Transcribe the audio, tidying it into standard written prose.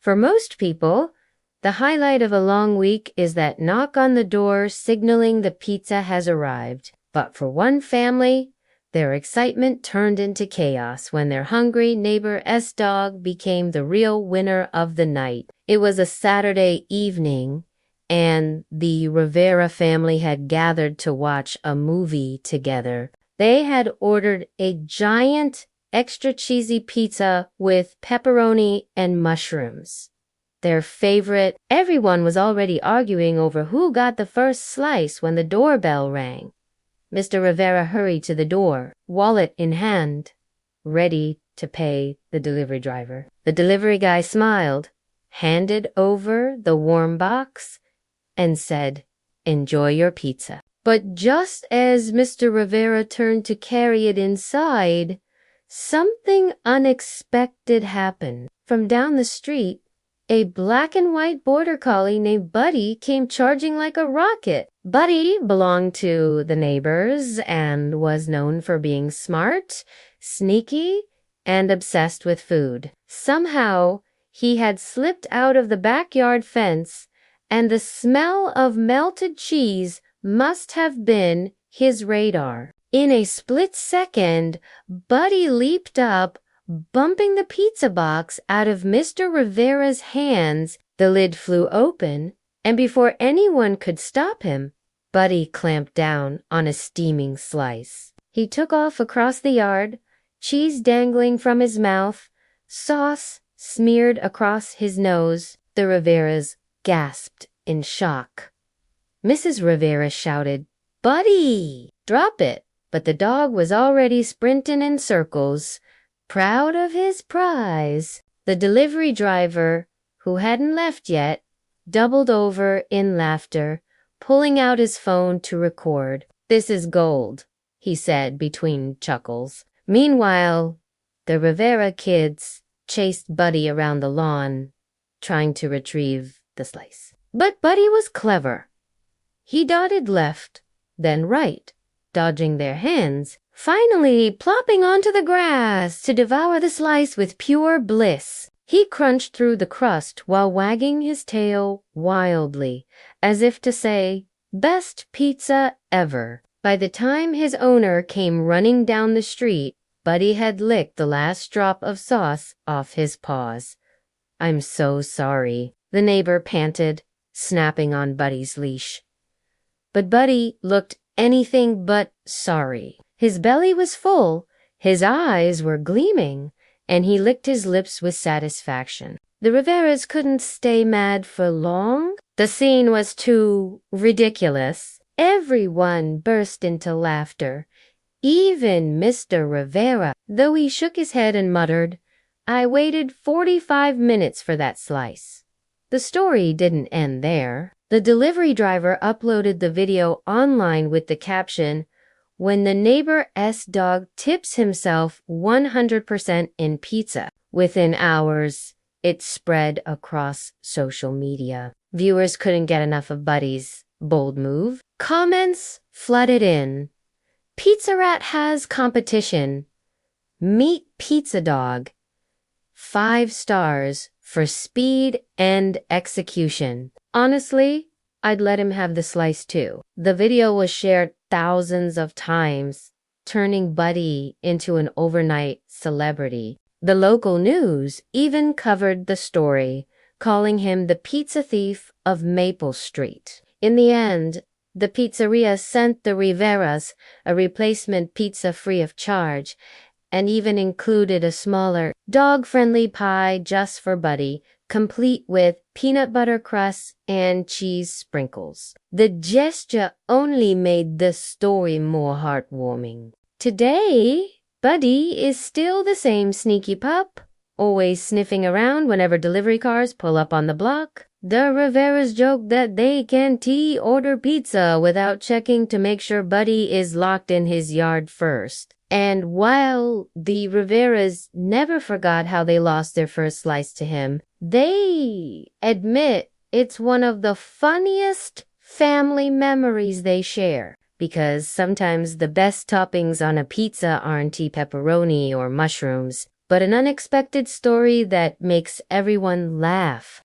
For most people, the highlight of a long week is that knock on the door signaling the pizza has arrived. But for one family, their excitement turned into chaos when their hungry neighbor S-Dog became the real winner of the night. It was a Saturday evening, and the Rivera family had gathered to watch a movie together. They had ordered a giant, extra cheesy pizza with pepperoni and mushrooms. Their favorite. Everyone was already arguing over who got the first slice when the doorbell rang. Mr. Rivera hurried to the door, wallet in hand, ready to pay the delivery driver. The delivery guy smiled, handed over the warm box, and said, "Enjoy your pizza." But just as Mr. Rivera turned to carry it inside, something unexpected happened. From down the street, a black and white border collie named Buddy came charging like a rocket. Buddy belonged to the neighbors and was known for being smart, sneaky, and obsessed with food. Somehow, he had slipped out of the backyard fence, and the smell of melted cheese must have been his radar. In a split second, Buddy leaped up, bumping the pizza box out of Mr. Rivera's hands. The lid flew open, and before anyone could stop him, Buddy clamped down on a steaming slice. He took off across the yard, cheese dangling from his mouth, sauce smeared across his nose. The Riveras gasped in shock. Mrs. Rivera shouted, "Buddy, drop it!" But the dog was already sprinting in circles, proud of his prize. The delivery driver, who hadn't left yet, doubled over in laughter, pulling out his phone to record. "This is gold," he said between chuckles. Meanwhile, the Rivera kids chased Buddy around the lawn, trying to retrieve the slice. But Buddy was clever. He dotted left, then right, dodging their hands, finally plopping onto the grass to devour the slice with pure bliss. He crunched through the crust while wagging his tail wildly, as if to say, "Best pizza ever." By the time his owner came running down the street, Buddy had licked the last drop of sauce off his paws. "I'm so sorry," the neighbor panted, snapping on Buddy's leash. But Buddy looked anything but sorry. His belly was full, his eyes were gleaming, and he licked his lips with satisfaction. The Riveras couldn't stay mad for long. The scene was too ridiculous. Everyone burst into laughter, even Mr. Rivera, though he shook his head and muttered, "I waited 45 minutes for that slice." The story didn't end there. The delivery driver uploaded the video online with the caption, "When the neighbor S-Dog tips himself 100% in pizza." Within hours, it spread across social media. Viewers couldn't get enough of Buddy's bold move. Comments flooded in. "Pizza Rat has competition. Meet Pizza Dog. 5 stars for speed and execution." Honestly, I'd let him have the slice too. The video was shared thousands of times, turning Buddy into an overnight celebrity. The local news even covered the story, calling him the pizza thief of Maple Street. In the end, the pizzeria sent the Riveras a replacement pizza free of charge, and even included a smaller, dog-friendly pie just for Buddy, complete with peanut butter crust and cheese sprinkles. The gesture only made the story more heartwarming. Today, Buddy is still the same sneaky pup, always sniffing around whenever delivery cars pull up on the block. The Riveras joke that they can order pizza without checking to make sure Buddy is locked in his yard first. And while the Riveras never forgot how they lost their first slice to him, they admit it's one of the funniest family memories they share. Because sometimes the best toppings on a pizza aren't pepperoni or mushrooms, but an unexpected story that makes everyone laugh.